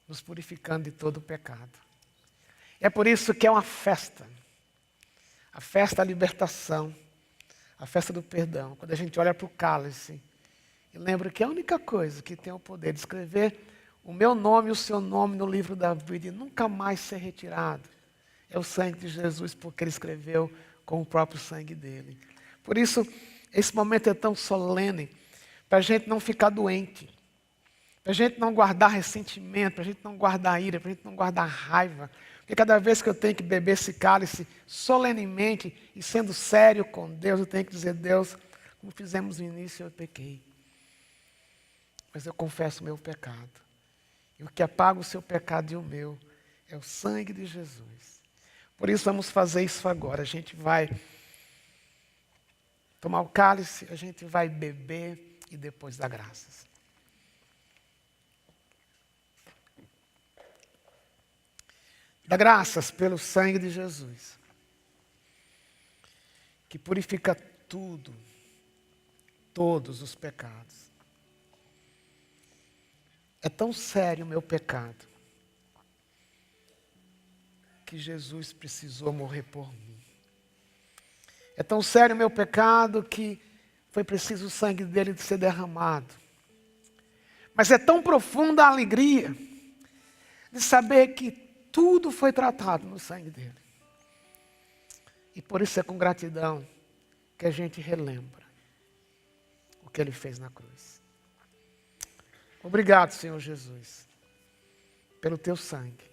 [SPEAKER 1] nos purificando de todo o pecado. E é por isso que é uma festa. A festa da libertação, a festa do perdão. Quando a gente olha para o cálice e lembra que a única coisa que tem o poder de escrever o meu nome e o seu nome no livro da vida e nunca mais ser retirado é o sangue de Jesus, porque ele escreveu com o próprio sangue dele. Por isso, esse momento é tão solene, para a gente não ficar doente, para a gente não guardar ressentimento, para a gente não guardar ira, para a gente não guardar raiva. Porque cada vez que eu tenho que beber esse cálice solenemente e sendo sério com Deus, eu tenho que dizer: Deus, como fizemos no início, eu pequei. Mas eu confesso o meu pecado. E o que apaga o seu pecado e o meu é o sangue de Jesus. Por isso vamos fazer isso agora. A gente vai tomar o cálice, a gente vai beber e depois dar graças. Dá graças pelo sangue de Jesus, que purifica tudo, todos os pecados. É tão sério o meu pecado, que Jesus precisou morrer por mim. É tão sério o meu pecado que foi preciso o sangue dele ser derramado. Mas é tão profunda a alegria de saber que tudo foi tratado no sangue dele. E por isso é com gratidão que a gente relembra o que ele fez na cruz. Obrigado, Senhor Jesus, pelo teu sangue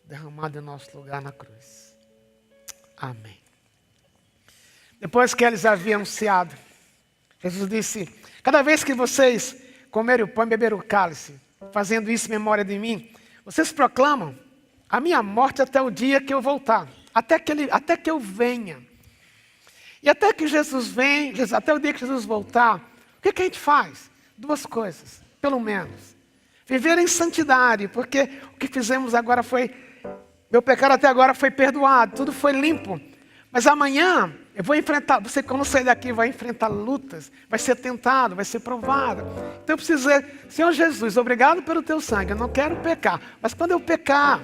[SPEAKER 1] derramado em nosso lugar na cruz. Amém. Depois que eles haviam ceado, Jesus disse: cada vez que vocês comerem o pão e beberem o cálice, fazendo isso em memória de mim, vocês proclamam a minha morte até o dia que eu voltar, até que eu venha. E até que Jesus vem, até o dia que Jesus voltar, o que a gente faz? Duas coisas, pelo menos. Viver em santidade, porque o que fizemos agora foi, meu pecado até agora foi perdoado, tudo foi limpo. Mas amanhã eu vou enfrentar, você quando sair daqui vai enfrentar lutas, vai ser tentado, vai ser provado. Então eu preciso dizer: Senhor Jesus, obrigado pelo teu sangue, eu não quero pecar. Mas quando eu pecar,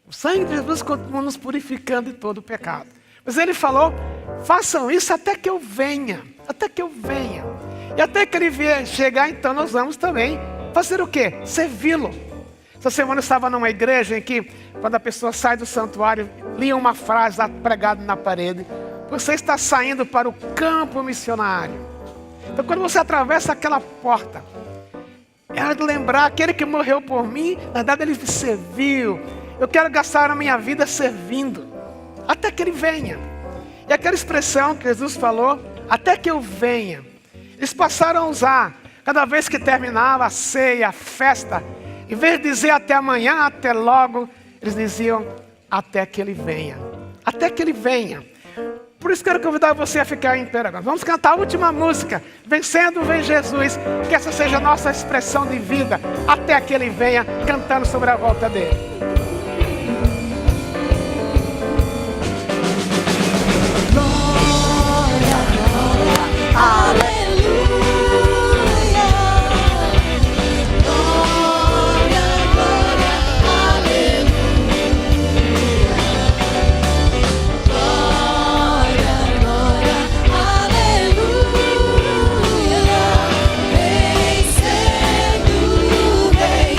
[SPEAKER 1] o sangue de Jesus continua nos purificando de todo o pecado. Mas ele falou: façam isso até que eu venha. Até que eu venha. E até que ele vier chegar, então nós vamos também fazer o quê? Servi-lo. Essa semana eu estava numa igreja em que, quando a pessoa sai do santuário, lia uma frase lá pregada na parede: você está saindo para o campo missionário. Então quando você atravessa aquela porta, é hora de lembrar aquele que morreu por mim, na verdade ele serviu. Eu quero gastar a minha vida servindo, até que ele venha. E aquela expressão que Jesus falou, até que eu venha, eles passaram a usar, cada vez que terminava a ceia, a festa, em vez de dizer até amanhã, até logo, eles diziam até que ele venha. Até que ele venha. Por isso quero convidar você a ficar em pé agora. Vamos cantar a última música, Vencendo Vem Jesus, que essa seja a nossa expressão de vida, até que ele venha, cantando sobre a volta dele.
[SPEAKER 4] Vencendo, vem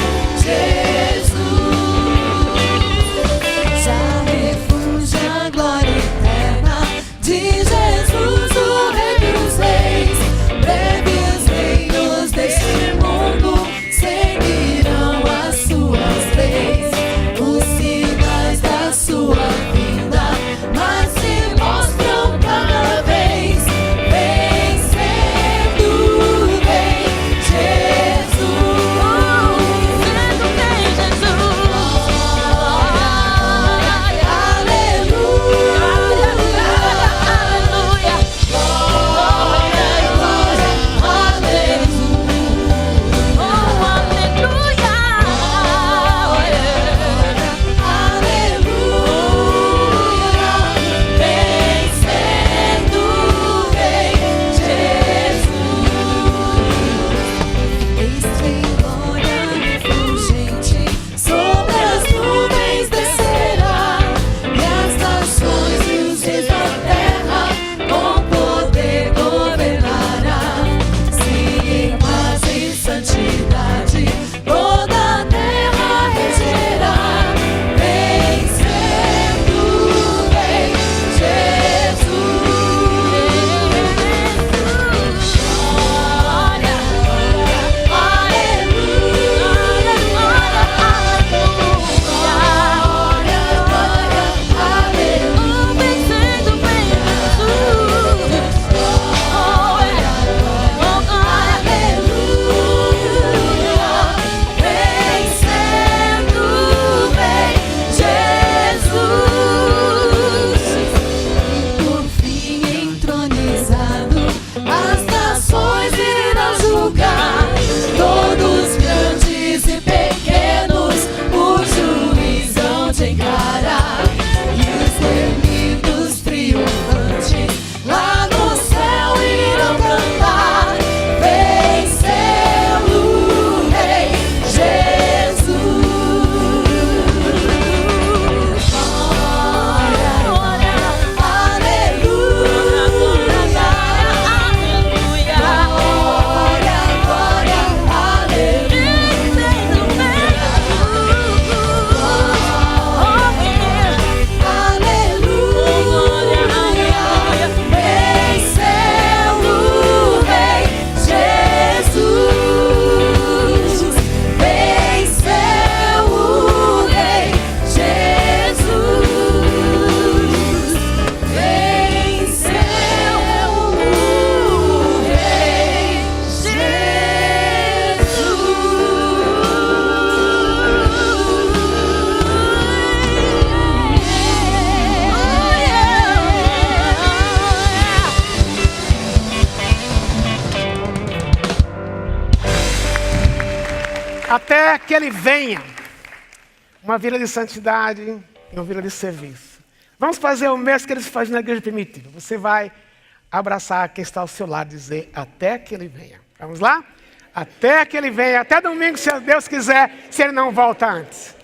[SPEAKER 4] lugar. Todos grandes e pequenos, o juiz hão de encarar. E os remidos triunfantes lá no céu irão cantar. Venceu o Rei Jesus. Glória, aleluia. Glória, glória, aleluia. Aleluia. Venceu o Rei Jesus. Venceu o Rei Jesus. Venceu o Rei
[SPEAKER 1] Até que ele venha. Uma vida de santidade e uma vida de serviço. Vamos fazer o mesmo que eles fazem na igreja primitiva. Você vai abraçar quem está ao seu lado e dizer até que ele venha. Vamos lá? Até que ele venha. Até domingo, se Deus quiser, se ele não volta antes.